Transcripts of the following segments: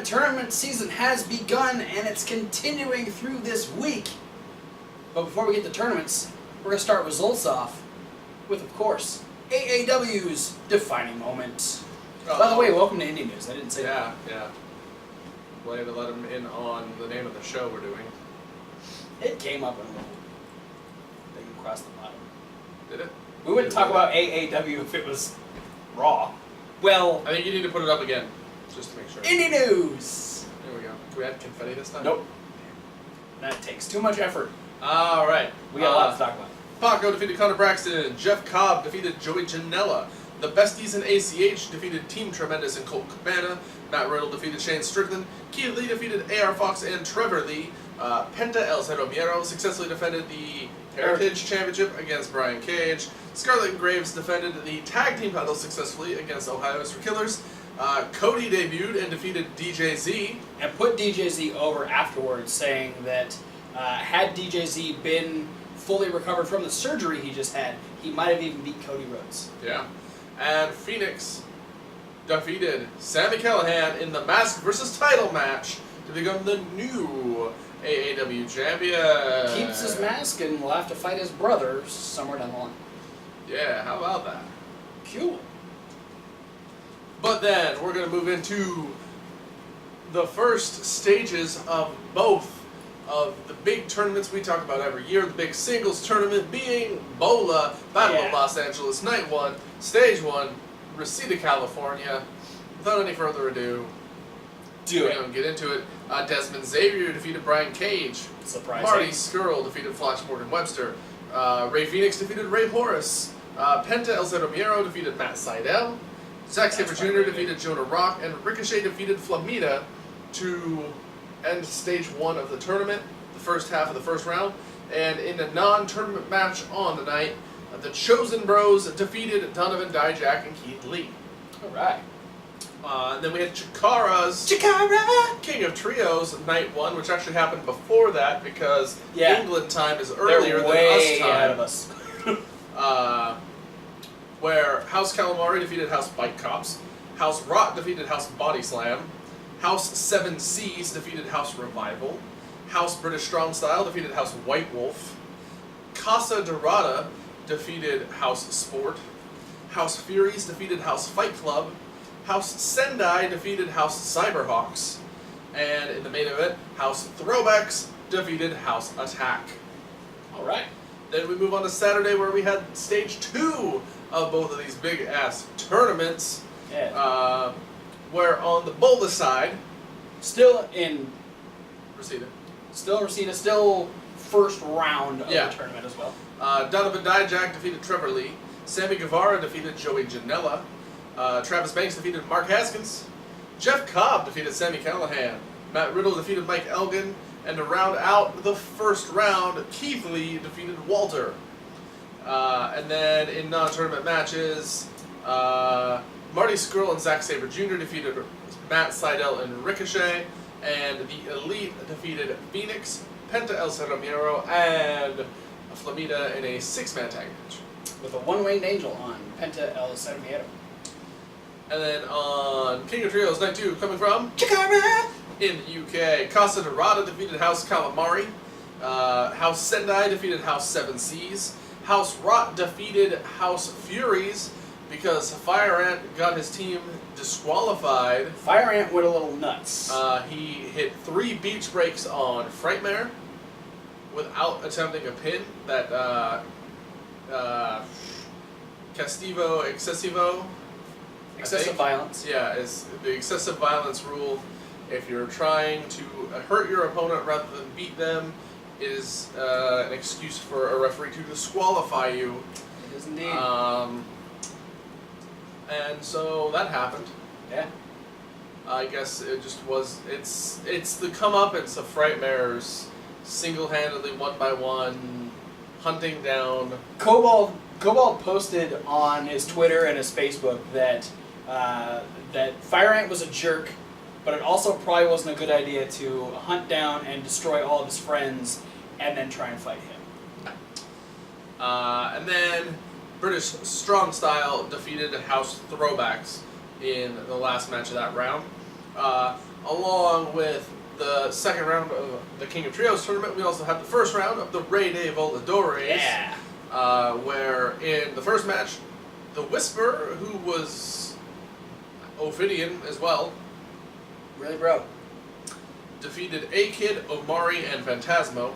tournament season has begun, and it's continuing through this week. But before we get to tournaments, we're going to start results off with, of course, AAW's defining moment. By the way, welcome to Indie News. I didn't say that. Yeah. Way to let him in on the name of the show we're doing. It came up in a little thing across the bottom. Did it? We wouldn't talk about AAW if it was Raw. Well, I think you need to put it up again, just to make sure. Indie News! There we go. Can we add confetti this time? Nope. That takes too much effort. Alright. We got a lot to talk about. Paco defeated Connor Braxton. Jeff Cobb defeated Joey Janela. The Besties in ACH defeated Team Tremendous and Colt Cabana. Matt Riddle defeated Shane Strickland. Keith Lee defeated AR Fox and Trevor Lee. Penta El Cero Miero successfully defended the Heritage Championship against Brian Cage. Scarlett Graves defended the Tag Team titles successfully against Ohio Mr. Killers. Cody debuted and defeated DJZ. And put DJZ over afterwards, saying that had DJZ been fully recovered from the surgery he just had, he might have even beat Cody Rhodes. Yeah. And Phoenix defeated Sami Callihan in the Mask vs. Title match to become the new AAW champion. Keeps his mask and will have to fight his brother somewhere down the line. Yeah, how about that? Cool. But then we're going to move into the first stages of both of the big tournaments we talk about every year. The big singles tournament being BOLA, Battle of Los Angeles, Night 1, Stage 1, Reseda, California. Without any further ado, we're going to get into it. Desmond Xavier defeated Brian Cage. Surprising. Marty Skrull defeated Flash Morgan Webster. Ray Phoenix defeated Ray Horace. Penta El Cero Miero defeated Matt Sydal. Zack Sabre Jr. defeated Jonah Rock. And Ricochet defeated Flamita to end Stage 1 of the tournament, the first half of the first round. And in a non-tournament match on the night, the Chosen Bros defeated Donovan Dijak and Keith Lee. Alright. And then we had Chikara's King of Trios Night 1, which actually happened before that because England time is earlier than us time. Ahead of us. Where House Calamari defeated House Bike Cops, House Rot defeated House Body Slam, House 7 Seas defeated House Revival, House British Strong Style defeated House White Wolf, Casa Dorada defeated House Sport, House Furies defeated House Fight Club, House Sendai defeated House Cyberhawks, and in the main event, House Throwbacks defeated House Attack. Alright. Then we move on to Saturday where we had Stage 2 of both of these big-ass tournaments. Yeah. Where on the BOLA side... Still in... Reseda. Still first round of the tournament as well. Donovan Dijak defeated Trevor Lee. Sammy Guevara defeated Joey Janela. Travis Banks defeated Mark Haskins. Jeff Cobb defeated Sami Callihan. Matt Riddle defeated Mike Elgin. And to round out the first round, Keith Lee defeated Walter. And then in non-tournament matches, Marty Skrull and Zack Sabre Jr. defeated Matt Sydal and Ricochet. And the Elite defeated Phoenix, Penta El Cero Miero, and Flamita in a 6-man tag match. With a one-winged angel on Penta El Cero Miero. And then on King of Trios Night 2, coming from Chikara! In the UK, Casa Dorada defeated House Calamari. House Sendai defeated House 7 Seas. House Rot defeated House Furies because Fire Ant got his team disqualified. Fire Ant went a little nuts. He hit 3 beach breaks on Frightmare without attempting a pin. That Castivo Excessivo. Excessive violence. Yeah, is the excessive violence rule. If you're trying to hurt your opponent rather than beat them, is an excuse for a referee to disqualify you. It is indeed. And so that happened. Yeah. I guess it just was. It's the comeuppance of Frightmares, single-handedly, one by one, hunting down. Cobalt posted on his Twitter and his Facebook that Fire Ant was a jerk, but it also probably wasn't a good idea to hunt down and destroy all of his friends and then try and fight him. And then British Strong Style defeated House Throwbacks in the last match of that round. along with the second round of the King of Trios tournament, we also have the first round of the Rey de Voladores. Yeah. Where in the first match, the Whisper, who was Ophidian as well, Really, bro? defeated A-Kid, Omari, and Phantasmo.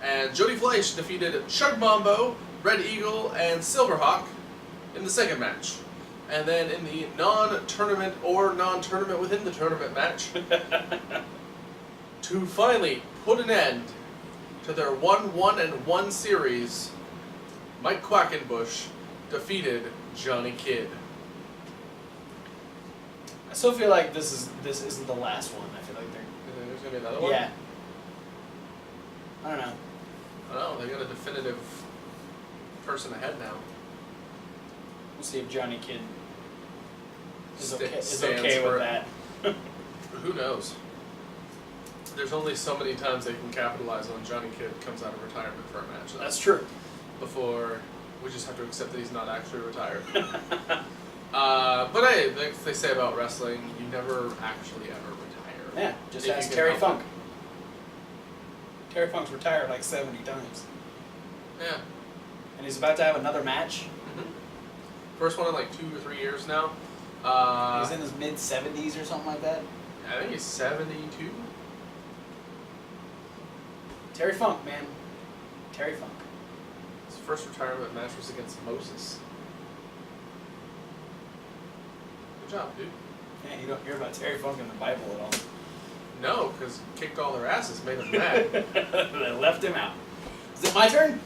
And Jody Fleisch defeated Chug Mambo, Red Eagle, and Silverhawk in the second match. And then in the non-tournament or non-tournament within the tournament match, to finally put an end to their 1-1-1 series, Mike Quackenbush defeated Johnny Kidd. I still feel like this isn't the last one. I feel like There's gonna be another one? yeah. I don't know. I don't know, they got a definitive person ahead now. We'll see if Johnny Kidd is Stands okay for with it. that. Who knows? There's only so many times they can capitalize on Johnny Kidd comes out of retirement for a match. That's true. Before we just have to accept that he's not actually retired. But hey, like they say about wrestling, you never actually ever retire. Yeah, just If ask you can Terry help Funk. Terry Funk's retired like 70 times. Yeah. And he's about to have another match. First one in like 2 or 3 years now. He's in his mid-70s or something like that. I think he's 72. Terry Funk, man. Terry Funk. His first retirement match was against Moses. Good job, dude. Yeah, you don't hear about Terry Funk in the Bible at all. No, because kicked all their asses, made them mad. They left him out. Is it my turn?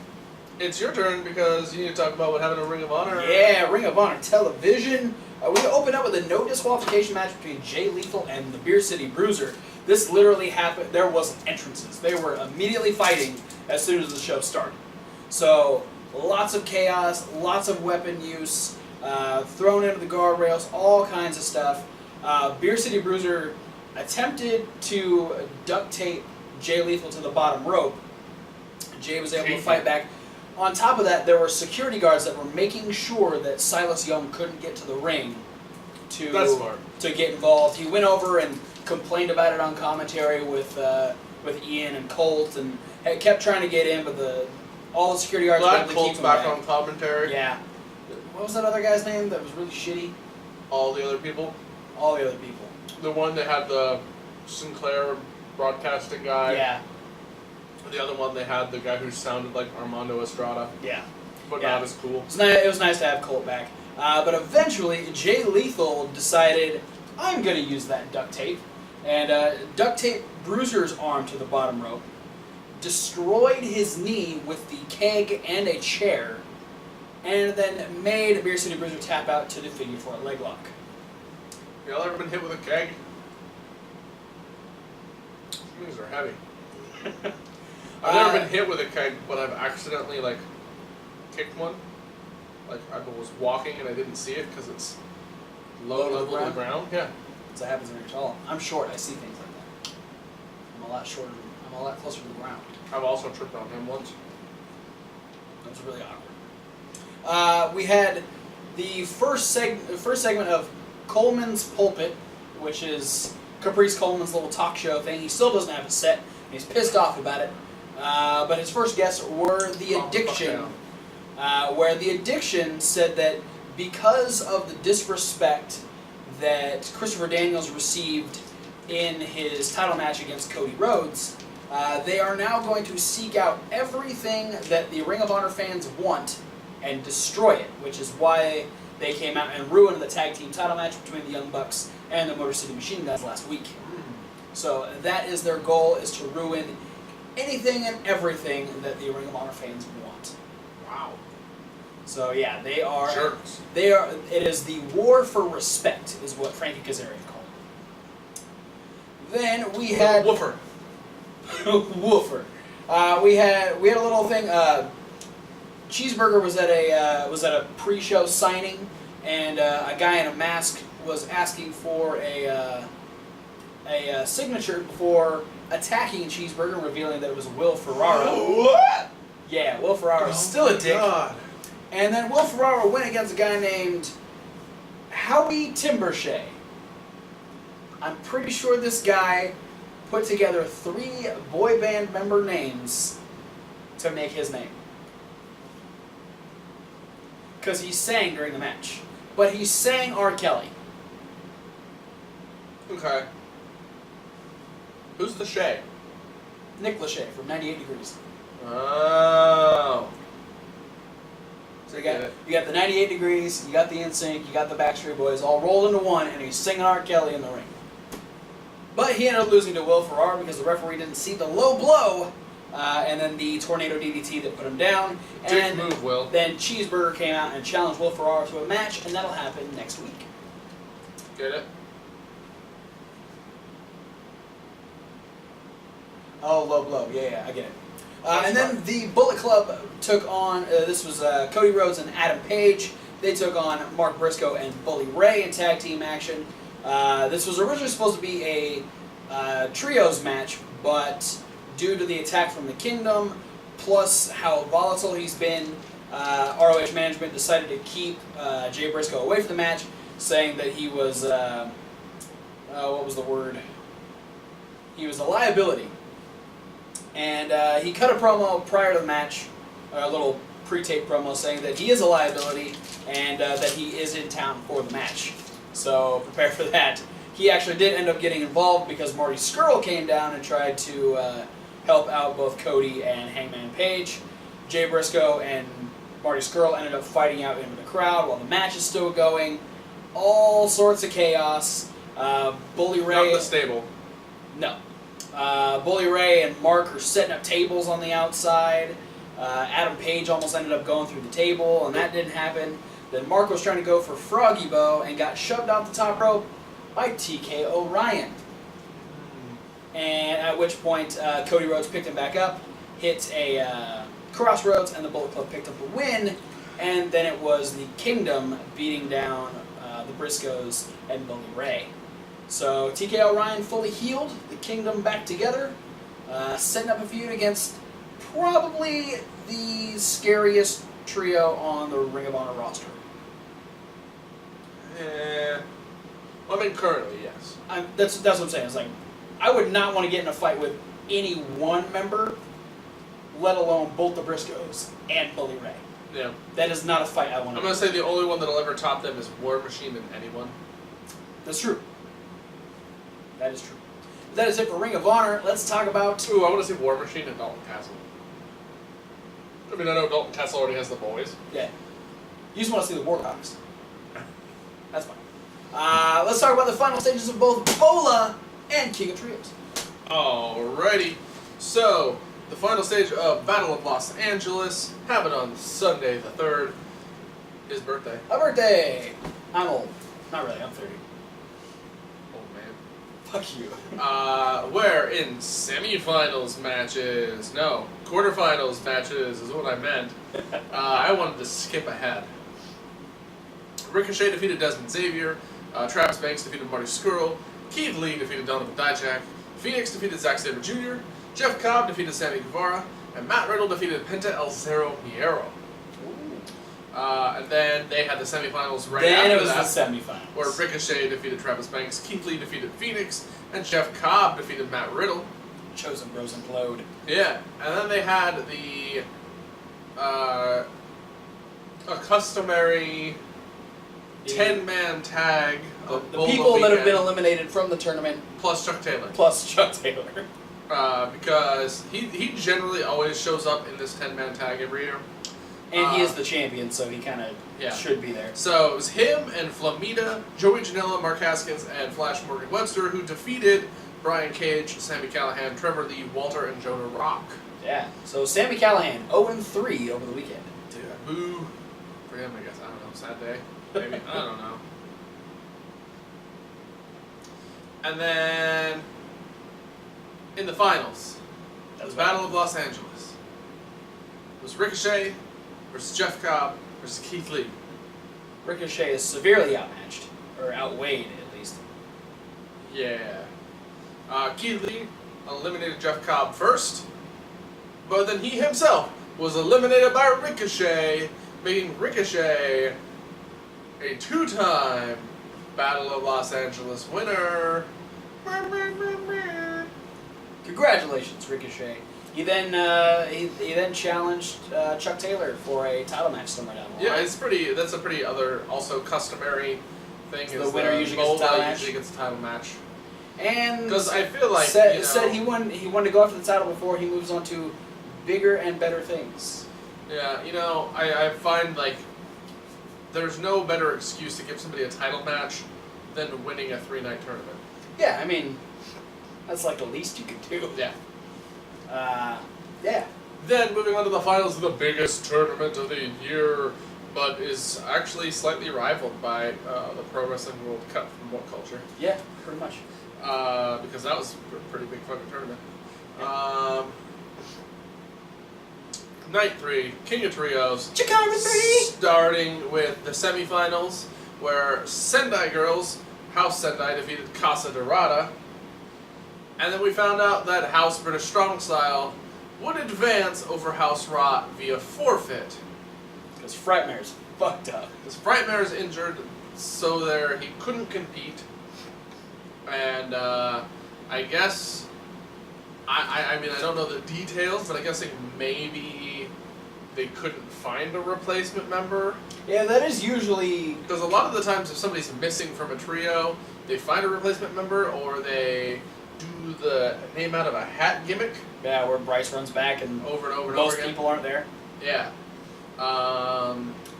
It's your turn because you need to talk about what happened in Ring of Honor. Yeah, Ring of Honor television. We open up with a no disqualification match between Jay Lethal and the Beer City Bruiser. This literally happened. There wasn't entrances. They were immediately fighting as soon as the show started. So lots of chaos, lots of weapon use, thrown into the guardrails, all kinds of stuff. Beer City Bruiser attempted to duct tape Jay Lethal to the bottom rope. Jay was able to fight back. On top of that, there were security guards that were making sure that Silas Young couldn't get to the ring to get involved. He went over and complained about it on commentary with Ian and Colt, and kept trying to get in, but all the security guards were able to keep Colt's him back back on commentary. Yeah. What was that other guy's name that was really shitty? All the other people. All the other people. The one that had the Sinclair broadcasting guy. Yeah. The other one, they had the guy who sounded like Armando Estrada. Yeah. But not as cool. It was nice to have Colt back. But eventually, Jay Lethal decided, I'm going to use that duct tape. And duct tape Bruiser's arm to the bottom rope. Destroyed his knee with the keg and a chair. And then made Beer City Bruiser tap out to the figure four leg lock. Y'all ever been hit with a keg? These are heavy. I've never been hit with a keg, but I've accidentally, kicked one. Like, I was walking and I didn't see it because it's low level to the ground. Yeah. So that happens when you're tall. I'm short, I see things like that. I'm a lot shorter, I'm a lot closer to the ground. I've also tripped on him once. That was really awkward. We had the first segment of Coleman's Pulpit, which is Capris Colon's little talk show thing. He still doesn't have a set. He's pissed off about it. But his first guests were The Addiction, where The Addiction said that because of the disrespect that Christopher Daniels received in his title match against Cody Rhodes, they are now going to seek out everything that the Ring of Honor fans want and destroy it, which is why they came out and ruined the tag team title match between the Young Bucks and the Motor City Machine Guns last week. So that is their goal, is to ruin anything and everything that the Ring of Honor fans want. Wow. So yeah, they are jerks. It is the war for respect, is what Frankie Kazarian called it. Then we had Wooper. Woofer. We had a little thing. Cheeseburger was at a pre-show signing, and a guy in a mask was asking for a signature before attacking Cheeseburger, revealing that it was Will Ferraro. What? Yeah, Will Ferraro is still a dick. God. And then Will Ferraro went against a guy named Howie Timbershea. I'm pretty sure this guy put together 3 boy band member names to make his name. Because he sang during the match. But he sang R. Kelly. Okay. Who's the Shay? Nick Lachey from 98 Degrees. Oh. So you got the 98 Degrees, you got the NSYNC, you got the Backstreet Boys all rolled into one, and he's singing R. Kelly in the ring. But he ended up losing to Will Ferrara because the referee didn't see the low blow, and then the tornado DDT that put him down. Dick move, Will. Then Cheeseburger came out and challenged Will Ferrara to a match, and that'll happen next week. Get it? Oh, low blow. Yeah, I get it. And then the Bullet Club took on, this was Cody Rhodes and Adam Page. They took on Mark Briscoe and Bully Ray in tag team action. This was originally supposed to be a trios match, but due to the attack from the Kingdom, plus how volatile he's been, ROH management decided to keep Jay Briscoe away from the match, saying that he was, what was the word? He was a liability. And he cut a promo prior to the match, a little pre-tape promo saying that he is a liability and that he is in town for the match. So prepare for that. He actually did end up getting involved because Marty Scurll came down and tried to help out both Cody and Hangman Page. Jay Briscoe and Marty Scurll ended up fighting out into the crowd while the match is still going. All sorts of chaos. Bully Ray... Not the stable. No. Bully Ray and Mark are setting up tables on the outside. Adam Page almost ended up going through the table, and that didn't happen. Then Mark was trying to go for Froggy Bow and got shoved off the top rope by TK O'Ryan. And at which point, Cody Rhodes picked him back up, hit a crossroads, and the Bullet Club picked up the win. And then it was the Kingdom beating down the Briscoes and Bully Ray. So TK O'Ryan fully healed, the Kingdom back together, setting up a feud against probably the scariest trio on the Ring of Honor roster. Well, I mean, currently, yes. That's what I'm saying. It's like, I would not want to get in a fight with any one member, let alone both the Briscoes and Bully Ray. Yeah. That is not a fight I want to I'm going to say the only one that'll ever top them is War Machine than anyone. That's true. That is true. But that is it for Ring of Honor. Let's talk about... Ooh, I want to see War Machine and Dalton Castle. I mean, I know Dalton Castle already has the boys. Yeah. You just want to see the Warhawks. That's fine. Let's talk about the final stages of both BOLA and King of Trios. Alrighty. So, the final stage of Battle of Los Angeles happened on Sunday the 3rd. His birthday. A birthday! I'm old. Not really, I'm 30. Oh, man. Fuck you. Where in semifinals matches, no, quarterfinals matches is what I meant. I wanted to skip ahead. Ricochet defeated Desmond Xavier. Travis Banks defeated Marty Scurll. Keith Lee defeated Donovan Dijak. Phoenix defeated Zack Sabre Jr. Jeff Cobb defeated Sammy Guevara. And Matt Riddle defeated Penta El Zero Miedo. And then they had the semifinals right then after it was that. the semifinals. Where Ricochet defeated Travis Banks, Keith Lee defeated Phoenix, and Jeff Cobb defeated Matt Riddle. Chosen Bros implode. Yeah, and then they had the a customary 10-man tag of The BOLA people that have weekend, been eliminated from the tournament, plus Chuck Taylor. plus Chuck Taylor. Because he generally always shows up in this 10-man tag every year. And he is the champion, so he kind of should be there. So it was him and Flamita, Joey Janela, Mark Haskins, and Flash Morgan Webster who defeated Brian Cage, Sami Callihan, Trevor Lee, Walter, and Jonah Rock. Yeah, so Sami Callihan, 0-3 over the weekend. Dude, boo for him, I guess. I don't know. Sad day. Maybe. I don't know. And then in the finals, the Battle of Los Angeles. It was Ricochet versus Jeff Cobb versus Keith Lee. Ricochet is severely outmatched, or outweighed at least. Yeah. Keith Lee eliminated Jeff Cobb first, but then he himself was eliminated by Ricochet, making Ricochet a 2-time Battle of Los Angeles winner. Congratulations, Ricochet. He then he then challenged Chuck Taylor for a title match somewhere down the line. Yeah, it's pretty. That's a pretty other also customary thing. So is the winner usually gets a title match. Usually gets a title match. And because I feel like said he wanted to go after the title before he moves on to bigger and better things. Yeah, I find like there's no better excuse to give somebody a title match than winning a 3-night tournament. Yeah, I mean, that's like the least you could do. Yeah. Yeah. Then moving on to the finals of the biggest tournament of the year, but is actually slightly rivaled by the Pro Wrestling World Cup from What Culture. Yeah, pretty much. Because that was a pretty big fucking tournament. Yeah. Night 3, King of Trios. Chicago 3! Starting with the semifinals, where Sendai Girls, House Sendai, defeated Casa Dorada. And then we found out that House British Strong Style would advance over House Raw via forfeit. Because Frightmare's fucked up. Because Frightmare's injured, so there he couldn't compete. And I guess, I mean, I don't know the details, but I'm guessing maybe they couldn't find a replacement member. Yeah, that is usually... Because a lot of the times if somebody's missing from a trio, they find a replacement member, or they do the name out of a hat gimmick. Yeah, where Bryce runs back and over and over and most over again. people aren't there. Yeah.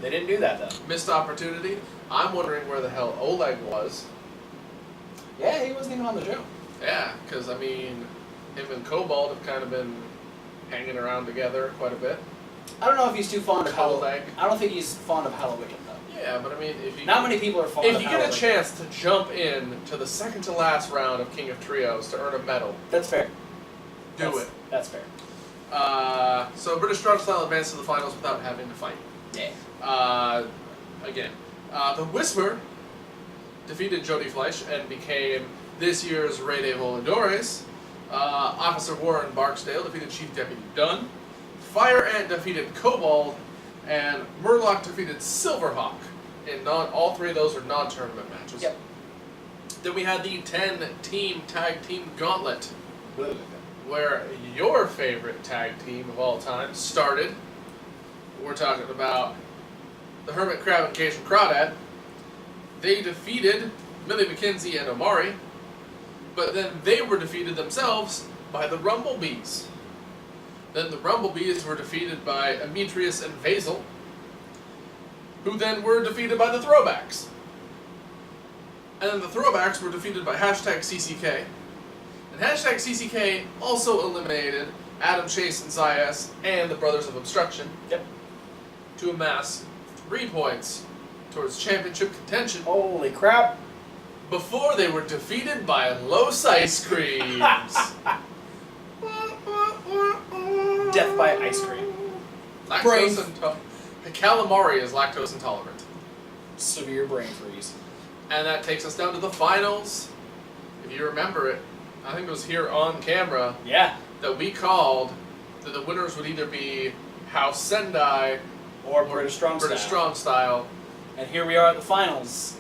They didn't do that, though. Missed opportunity. I'm wondering where the hell Oleg was. Yeah, he wasn't even on the show. Yeah, because, I mean, him and Cobalt have kind of been hanging around together quite a bit. I don't know if he's too fond of Oleg. I don't think he's fond of Hallowicked, though. Yeah, but I mean, if you... Not many people are fond of If you get a Hallowicked. chance to jump in to the second to last round of King of Trios to earn a medal, That's fair. do it. That's fair. So British Strong Style advanced to the finals without having to fight. Yeah. Again. The Whisper defeated Jody Fleisch and became this year's Rey de Voladores. Officer Warren Barksdale defeated Chief Deputy Dunn. Fire Ant defeated Cobalt, and Murloc defeated Silverhawk. All three of those are non-tournament matches. Yep. Then we had the 10-team tag team gauntlet, where your favorite tag team of all time started. We're talking about the Hermit Crab and Cation Crawdad. They defeated Millie McKenzie and Omari, but then they were defeated themselves by the Rumblebees. Then the Rumblebees were defeated by Ametrius and Vasil, who then were defeated by the Throwbacks. And then the Throwbacks were defeated by #CCK. And #CCK also eliminated Adam Chase and Zayas and the Brothers of Obstruction. Yep. To amass 3 points towards championship contention. Holy crap. Before they were defeated by Los Ice Creams. Death by ice cream. Lactose intolerant. Calamari is lactose intolerant. Severe brain freeze. And that takes us down to the finals. If you remember it, I think it was here on camera. Yeah. That we called that the winners would either be House Sendai Or British Strong Style. And here we are at the finals.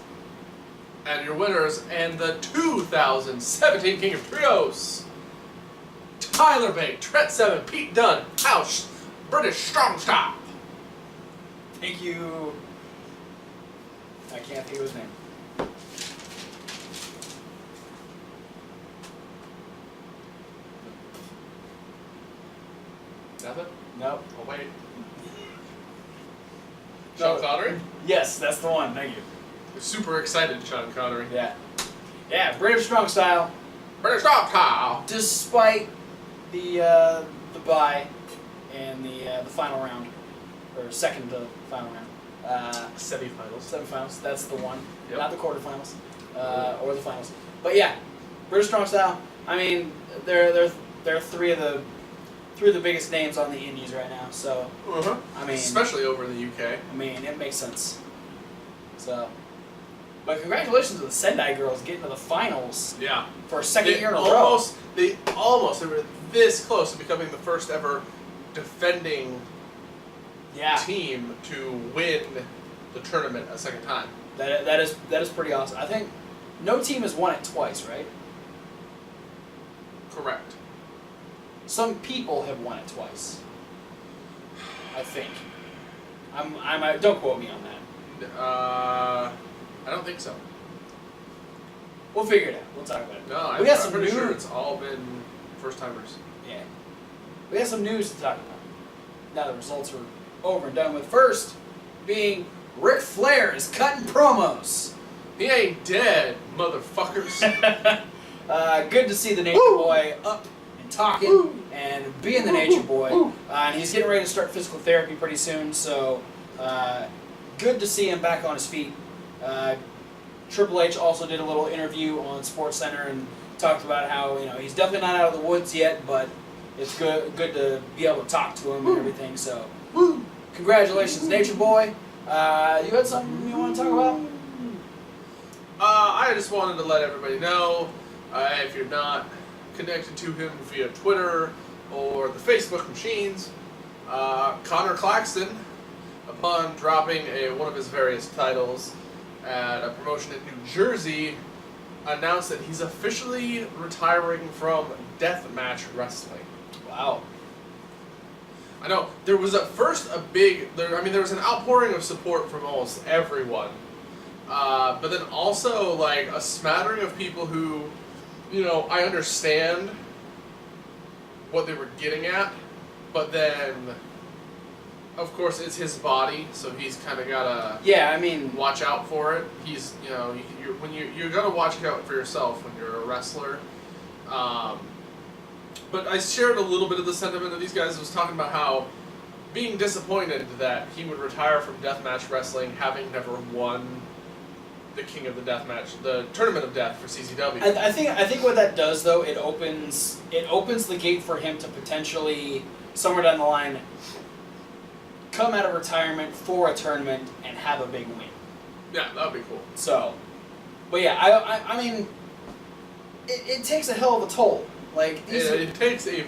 And your winners and the 2017 King of Trios. Tyler Bate, Trent Seven, Pete Dunne, House, British Strong Style. Thank you. I can't think of his name. Nothing? Nope. Oh, wait. Sean Connery? Yes, that's the one. Thank you. We're super excited, Sean Connery. Yeah. Yeah, British Strong Style. British Strong Style! Despite the bye and the final round, or second to final round. Semifinals. Semifinals. That's the one. Yep. Not the quarterfinals, or the finals. But yeah, British Strong Style. I mean, they're three of the biggest names on the indies right now. So I mean, especially over in the UK. I mean, it makes sense. So, but congratulations to the Sendai girls getting to the finals. Yeah. For a second year in a row. They were this close to becoming the first ever defending team to win the tournament a second time. That is pretty awesome. I think no team has won it twice, right? Correct. Some people have won it twice. I think. Don't quote me on that. I don't think so. We'll figure it out. We'll talk about it. No, I'm pretty sure it's all been first-timers. Yeah. We got some news to talk about. Now the results are over and done with. First being Ric Flair is cutting promos. He ain't dead, motherfuckers. Good to see the Nature Boy up and talking and being the Nature Boy. And he's getting ready to start physical therapy pretty soon, so good to see him back on his feet. Triple H also did a little interview on SportsCenter and talked about how he's definitely not out of the woods yet, but it's good to be able to talk to him and everything. So, congratulations, Nature Boy. You had something you want to talk about? I just wanted to let everybody know, if you're not connected to him via Twitter or the Facebook machines, Connor Claxton, upon dropping one of his various titles at a promotion in New Jersey, announced that he's officially retiring from deathmatch wrestling. Wow. I know, there was there was an outpouring of support from almost everyone. But then also, like, a smattering of people who, I understand what they were getting at, but then, of course, it's his body, so he's kind of gotta watch out for it. He's, you're gonna watch out for yourself when you're a wrestler. But I shared a little bit of the sentiment of these guys. I was talking about how being disappointed that he would retire from deathmatch wrestling, having never won the King of the Deathmatch, the Tournament of Death for CZW. I think what that does, though, it opens the gate for him to potentially, somewhere down the line, come out of retirement for a tournament and have a big win. Yeah, that would be cool. So, but yeah, I mean, it takes a hell of a toll. Like it takes a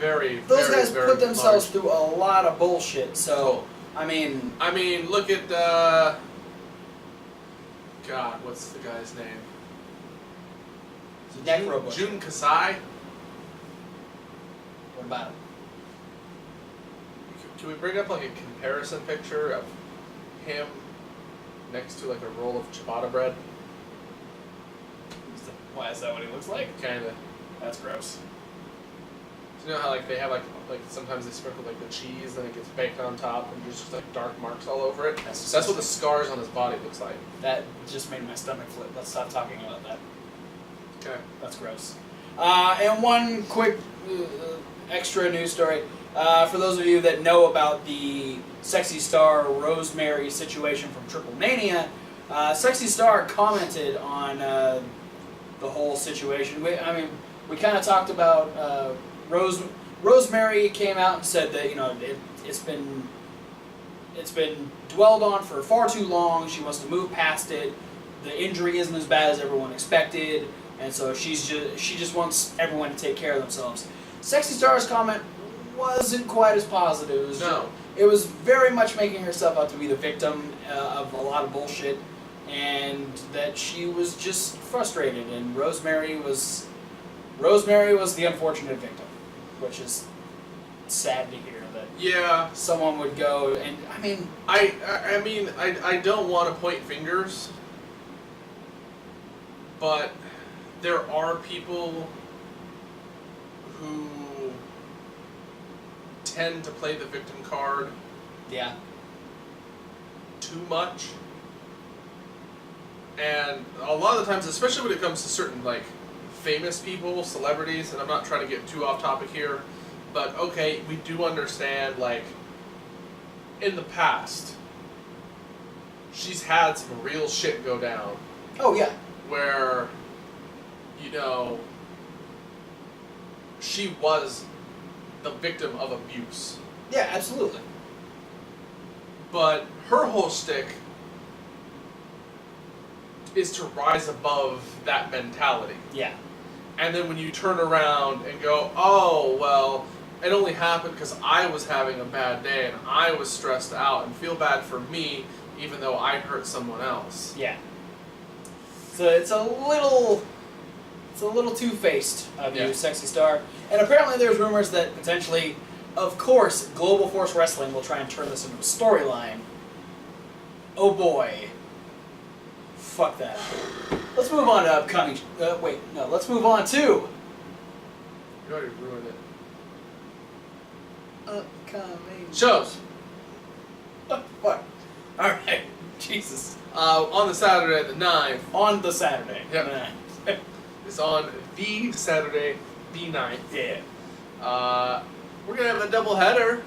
those guys very put themselves through a lot of bullshit. So, I mean, look at God, what's the guy's name? Jun Kasai. What about him? Can we bring up like a comparison picture of him next to like a roll of ciabatta bread? Why is that what he looks like? Kinda. That's gross. So you know how like they have like sometimes they sprinkle like the cheese and it gets baked on top and there's just like dark marks all over it? That's what the scars on his body looks like. That just made my stomach flip. Let's stop talking about that. Okay. That's gross. And one quick extra news story. For those of you that know about the Sexy Star Rosemary situation from Triple Mania, Sexy Star commented on the whole situation. We kind of talked about Rosemary came out and said that it's been dwelled on for far too long. She wants to move past it. The injury isn't as bad as everyone expected, and so she just wants everyone to take care of themselves. Sexy Star's comment wasn't quite as positive. It was very much making herself out to be the victim of a lot of bullshit, and that she was just frustrated. And Rosemary was the unfortunate victim, which is sad to hear that someone would go. And I don't want to point fingers, but there are people who tend to play the victim card too much. And a lot of the times, especially when it comes to certain like famous people, celebrities, and I'm not trying to get too off topic here, but okay, we do understand, like, in the past, she's had some real shit go down. Oh, yeah. Where, she was the victim of abuse. Yeah, absolutely. But her whole shtick is to rise above that mentality. Yeah. And then when you turn around and go, oh, well, it only happened because I was having a bad day and I was stressed out and feel bad for me even though I hurt someone else. Yeah. So it's a little It's a little two-faced of Yeah. you, Sexy Star. And apparently there's rumors that potentially, of course, Global Force Wrestling will try and turn this into a storyline. Oh boy. Fuck that. Let's move on to upcoming... let's move on to... You already ruined it. Upcoming... Shows. What? Alright. Jesus. On the Saturday the 9th. On the Saturday. Yep. It's on the Saturday the 9th. Yeah. We're going to have a doubleheader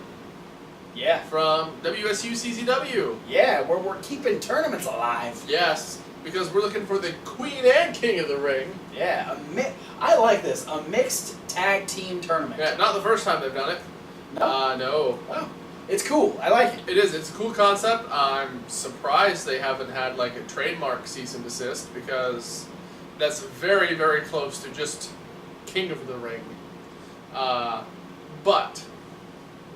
Yeah. from WSU CZW. Yeah, we're keeping tournaments alive. Yes, because we're looking for the Queen and King of the Ring. Yeah, I like this. A mixed tag team tournament. Yeah, not the first time they've done it. No? No. Wow. It's cool. I like it. It is. It's a cool concept. I'm surprised they haven't had like a trademark cease and desist because that's very, very close to just King of the Ring. But,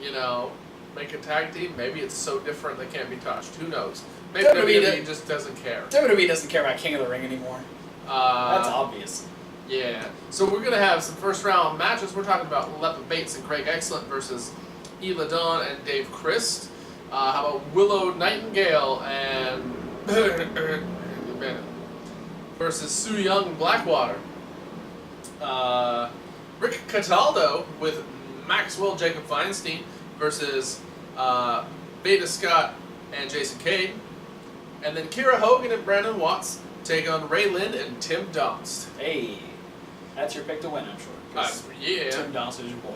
you know, make a tag team, maybe it's so different they can't be touched. Who knows? Maybe WWE just doesn't care. WWE doesn't care about King of the Ring anymore. That's obvious. Yeah. So we're going to have some first round matches. We're talking about Lepa Bates and Craig Excellent versus Ela Dawn and Dave Christ. How about Willow Nightingale and versus Sue Young and Blackwater. Rick Cataldo with Maxwell Jacob Feinstein versus Beta Scott and Jason Cade. And then Kira Hogan and Brandon Watts take on Ray Lynn and Tim Donst. Hey, that's your pick to win, I'm sure. 'Cause Yeah. Tim Donst is your boy.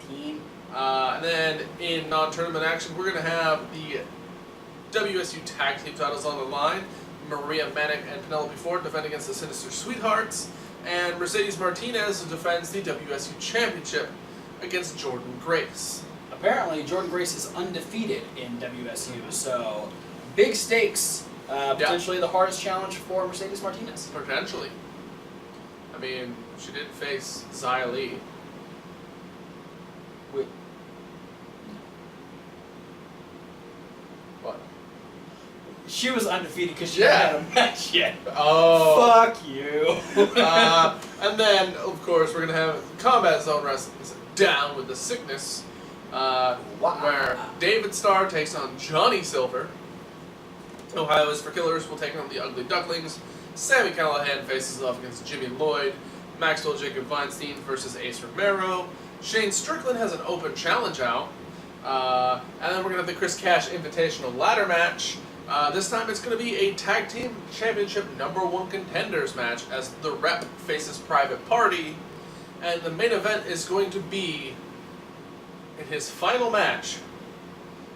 Team. And then in non-tournament action, we're going to have the WSU Tag Team titles on the line. Maria Manic and Penelope Ford defend against the Sinister Sweethearts. And Mercedes Martinez defends the WSU Championship against Jordan Grace. Apparently, Jordan Grace is undefeated in WSU, so big stakes. Potentially the hardest challenge for Mercedes Martinez. Potentially. I mean, she did face Xia Li. Wait. What? She was undefeated because she hadn't had a match yet. Oh. Fuck you. And then, of course, we're going to have Combat Zone Wrestling Down with the Sickness, where David Starr takes on Johnny Silver. Ohio is for Killers will take on the Ugly Ducklings. Sammy Callahan faces off against Jimmy Lloyd. Maxwell Jacob Feinstein versus Ace Romero. Shane Strickland has an open challenge out. And then we're going to have the Chris Cash Invitational Ladder match. This time it's going to be a Tag Team Championship #1 Contenders match as The Rep faces Private Party. And the main event is going to be, in his final match,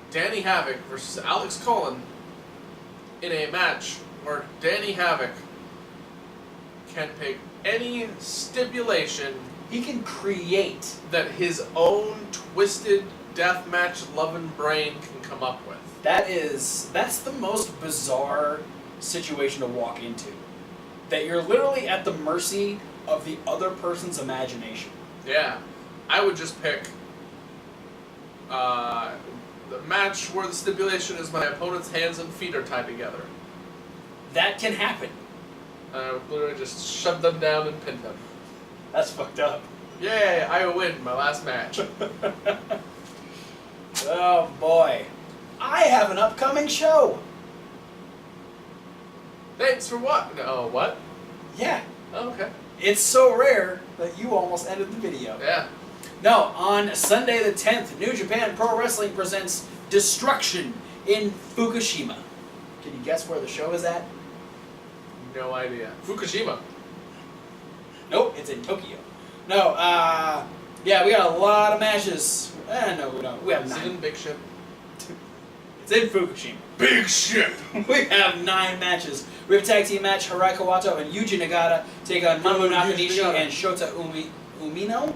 Danny Havoc versus Alex Colon in a match where Danny Havoc can pick any stipulation He can create. that his own twisted deathmatch loving brain can come up with. That's the most bizarre situation to walk into. That you're literally at the mercy of the other person's imagination. Yeah. I would just pick the match where the stipulation is my opponent's hands and feet are tied together. That can happen. I would literally just shove them down and pin them. That's fucked up. Yay, I win my last match. Oh boy. I have an upcoming show. Thanks for what? No, what? Yeah. Oh, okay. It's so rare that you almost ended the video. Yeah. No, on Sunday the 10th, New Japan Pro Wrestling presents Destruction in Fukushima. Can you guess where the show is at? No idea. Fukushima. Nope, it's in Tokyo. No, yeah, we got a lot of matches. No, we don't. We have Is it 9. in Big Ship? It's in Fukushima. Big Ship! We have 9 matches. We have a tag team match. Hirai Kawato and Yuji Nagata take on Mamoru Nakanishi and Shota Umino.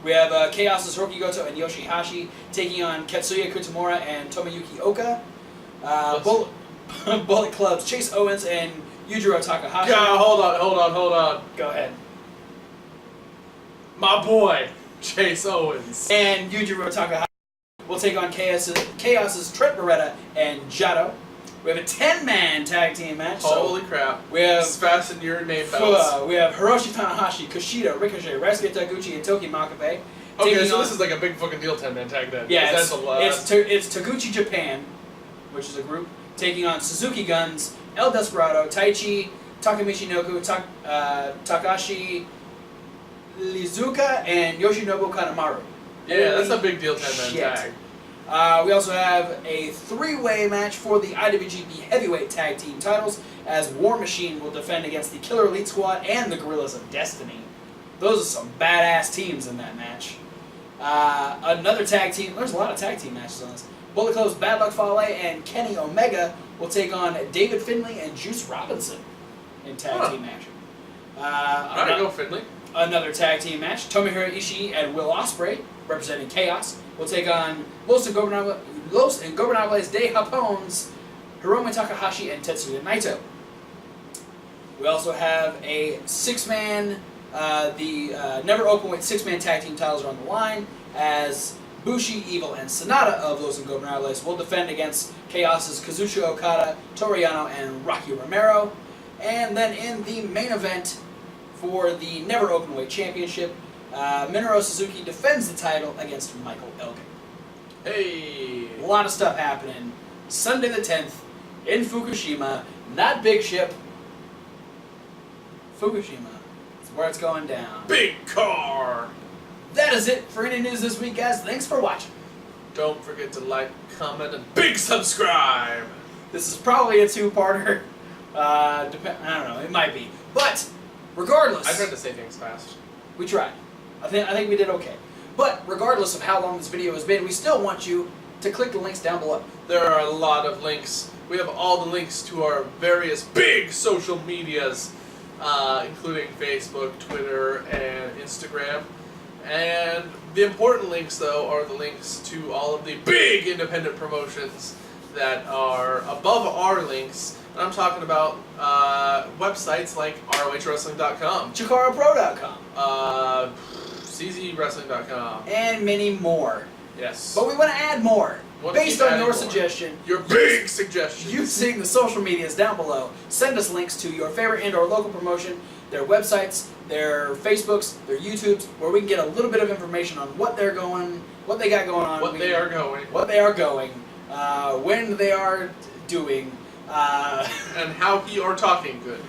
We have Chaos' Hiroki Goto and Yoshihashi taking on Katsuya Kutamura and Tomoyuki Oka. Bullet Club's Chase Owens and Yujiro Takahashi. Yeah, hold on. Go ahead. My boy, Chase Owens. And Yujiro Takahashi will take on Chaos's Trent Beretta and Jado. We have a 10-man tag team match. Holy crap. We have fasten your name belts. we have Hiroshi Tanahashi, Kushida, Ricochet, Ryosuke Taguchi, and Toki Makabe. Okay, so this is like a big fucking deal 10-man tag then. Yeah, that's a lot. It's Taguchi Japan, which is a group, taking on Suzuki Guns, El Desperado, Taichi, Takamichi Noku, Takashi Lizuka, and Yoshinobu Kanemaru. Yeah, that's a big deal 10-man tag. We also have a 3-way match for the IWGP Heavyweight Tag Team titles, as War Machine will defend against the Killer Elite Squad and the Gorillas of Destiny. Those are some badass teams in that match. Another tag team, there's a lot of tag team matches on this. Bullet Club's Bad Luck Fale and Kenny Omega will take on David Finlay and Juice Robinson in tag team action. Go Finlay. Another tag team match, Tomohiro Ishii and Will Ospreay, representing Chaos, will take on Los Ingobernables de Japon's Hiromu Takahashi and Tetsuya Naito. We also have a 6-man, Never Openweight 6-man tag team titles are on the line, as Bushi, Evil, and Sonata of Los Ingobernables will defend against Chaos's Kazuchika Okada, Toru Yano, and Rocky Romero. And then in the main event for the Never Openweight Championship, Minoru Suzuki defends the title against Michael Elgin. Hey! A lot of stuff happening. Sunday the 10th in Fukushima. Not Big Ship. Fukushima. It's where it's going down. Big car! That is it for any news this week, guys. Thanks for watching. Don't forget to like, comment, and big subscribe! This is probably a 2-parter. I don't know. It might be. But, regardless... I tried to say things fast. We tried. I think we did okay. But regardless of how long this video has been, we still want you to click the links down below. There are a lot of links. We have all the links to our various big social medias, including Facebook, Twitter, and Instagram. And the important links, though, are the links to all of the big independent promotions that are above our links. And I'm talking about websites like ROHWrestling.com, ChikaraPro.com, CZWrestling.com, and many more. Yes. But we want to add more. Based on your suggestion. Your big suggestions. Using the social medias down below, send us links to your favorite and/or local promotion, their websites, their Facebooks, their YouTubes, where we can get a little bit of information on what they're going, what they got going on, what they are going, when they are doing, and how he are talking good.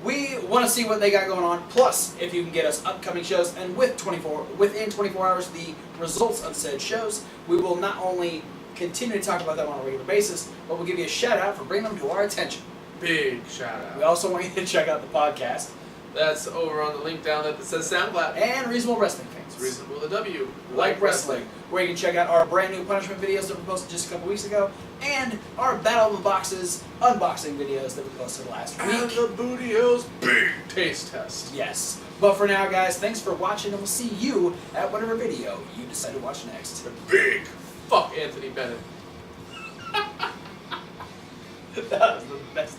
We want to see what they got going on. Plus, if you can get us upcoming shows, and within 24 hours, the results of said shows, we will not only continue to talk about them on a regular basis, but we'll give you a shout out for bringing them to our attention. Big shout out. We also want you to check out the podcast. That's over on the link down there that says SoundCloud. And Reasonable Wrestling Fans. Reasonable with a W. Like Wrestling. Where you can check out our brand new punishment videos that we posted just a couple weeks ago, and our Battle of the Boxes unboxing videos that we posted last week. And the Booty Hills Big Taste Test. Yes. But for now, guys, thanks for watching, and we'll see you at whatever video you decide to watch next. The big fuck Anthony Bennett. That was the best.